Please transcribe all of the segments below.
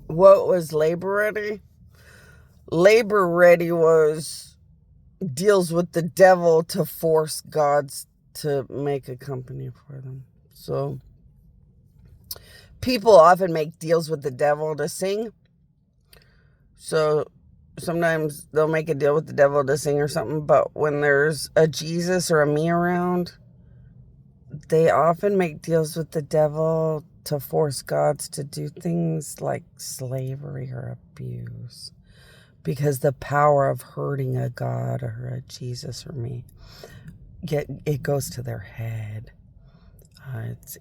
What was labor ready? Labor ready deals with the devil to force gods to make a company for them. So people often make deals with the devil to sing. So sometimes they'll make a deal with the devil to sing or something, but when there's a Jesus or a me around, they often make deals with the devil to force gods to do things like slavery or abuse, because the power of hurting a god or a Jesus or me, it goes to their head.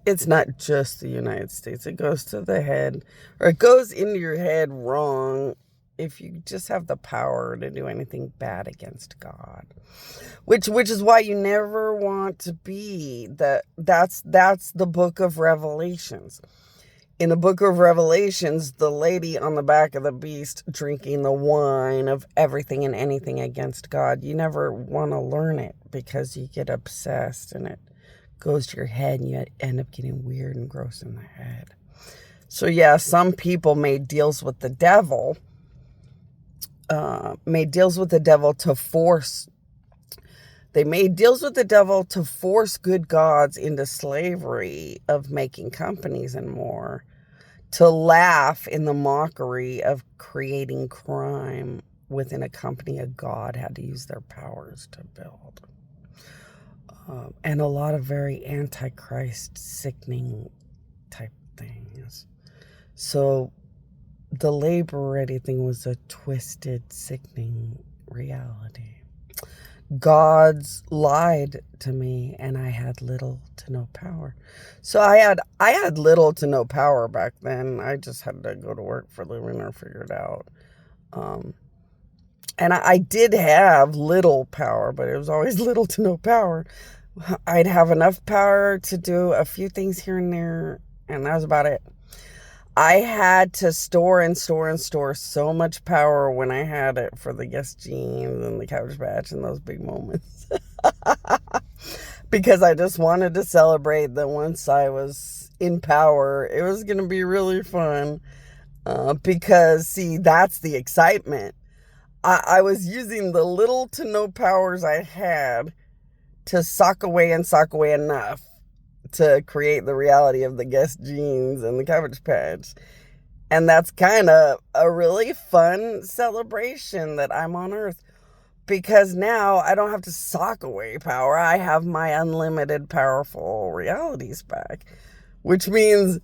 It's not just the United States. It goes to the head, or it goes into your head wrong if you just have the power to do anything bad against God. Which is why you never want to be that's the book of Revelations. In the book of Revelations, the lady on the back of the beast drinking the wine of everything and anything against God, you never want to learn it because you get obsessed and it goes to your head and you end up getting weird and gross in the head. So yeah, some people made deals with the devil, to force. They made deals with the devil to force good gods into slavery of making companies and more, to laugh in the mockery of creating crime within a company a god had to use their powers to build. And a lot of very antichrist, sickening type things. So the labor ready thing was a twisted, sickening reality. Gods lied to me and I had little to no power. So I had little to no power back then. I just had to go to work for a living or figure it out. And I did have little power, but it was always little to no power. I'd have enough power to do a few things here and there, and that was about it. I had to store so much power when I had it for the Guess Jeans and the Cabbage Patch and those big moments. Because I just wanted to celebrate that once I was in power, it was going to be really fun. Because, see, that's the excitement. I was using the little to no powers I had to sock away enough to create the reality of the Guess Jeans and the Cabbage Patch. And that's kind of a really fun celebration that I'm on Earth, because now I don't have to sock away power. I have my unlimited powerful realities back, which means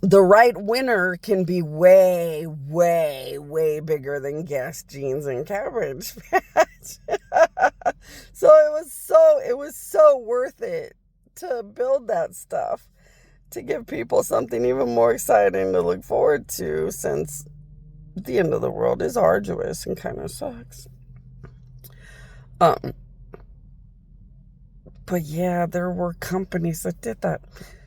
the right winner can be way, way, way bigger than Guess Jeans and Cabbage Patch. So it was so worth it to build that stuff, to give people something even more exciting to look forward to, since the end of the world is arduous and kind of sucks. But yeah, there were companies that did that.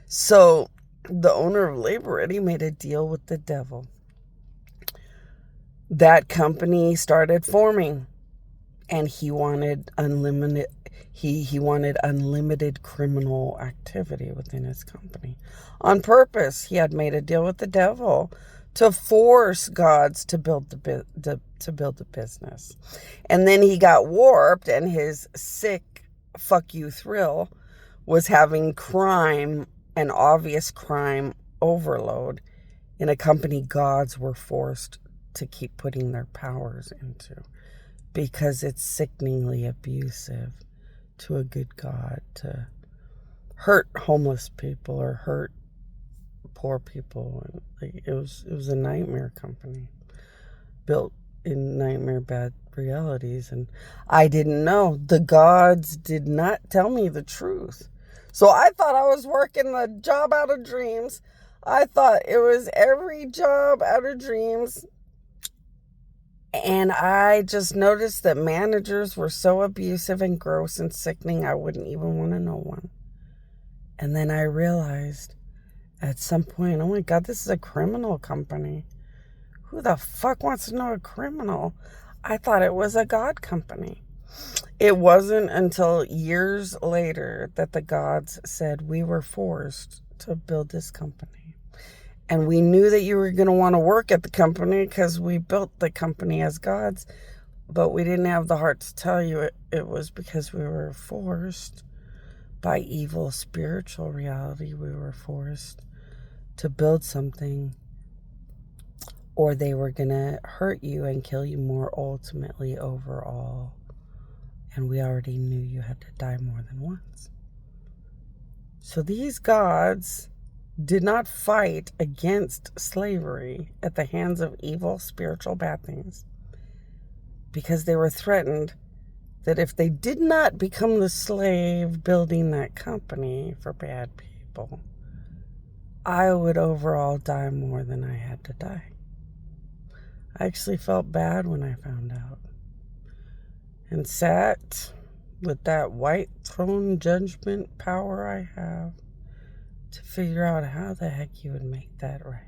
So the owner of Labor Ready made a deal with the devil. That company started forming, and he wanted unlimited criminal activity within his company. On purpose, he had made a deal with the devil to force gods to build the business. And then he got warped, and his sick fuck you thrill was having crime, an obvious crime overload, in a company gods were forced to keep putting their powers into, because it's sickeningly abusive to a good God to hurt homeless people or hurt poor people. And it was a nightmare company built in nightmare bad realities, and I didn't know. The gods did not tell me the truth. So I thought I was working the job out of dreams. I thought it was every job out of dreams. And I just noticed that managers were so abusive and gross and sickening, I wouldn't even want to know one. And then I realized at some point, oh my God, this is a criminal company. Who the fuck wants to know a criminal? I thought it was a God company. It wasn't until years later that the gods said we were forced to build this company. And we knew that you were going to want to work at the company because we built the company as gods, but we didn't have the heart to tell you it was because we were forced by evil spiritual reality. We were forced to build something, or they were going to hurt you and kill you more ultimately overall. And we already knew you had to die more than once. So these gods did not fight against slavery at the hands of evil spiritual bad things, because they were threatened that if they did not become the slave building that company for bad people, I would overall die more than I had to die. I actually felt bad when I found out, and sat with that white throne judgment power I have to figure out how the heck you would make that right.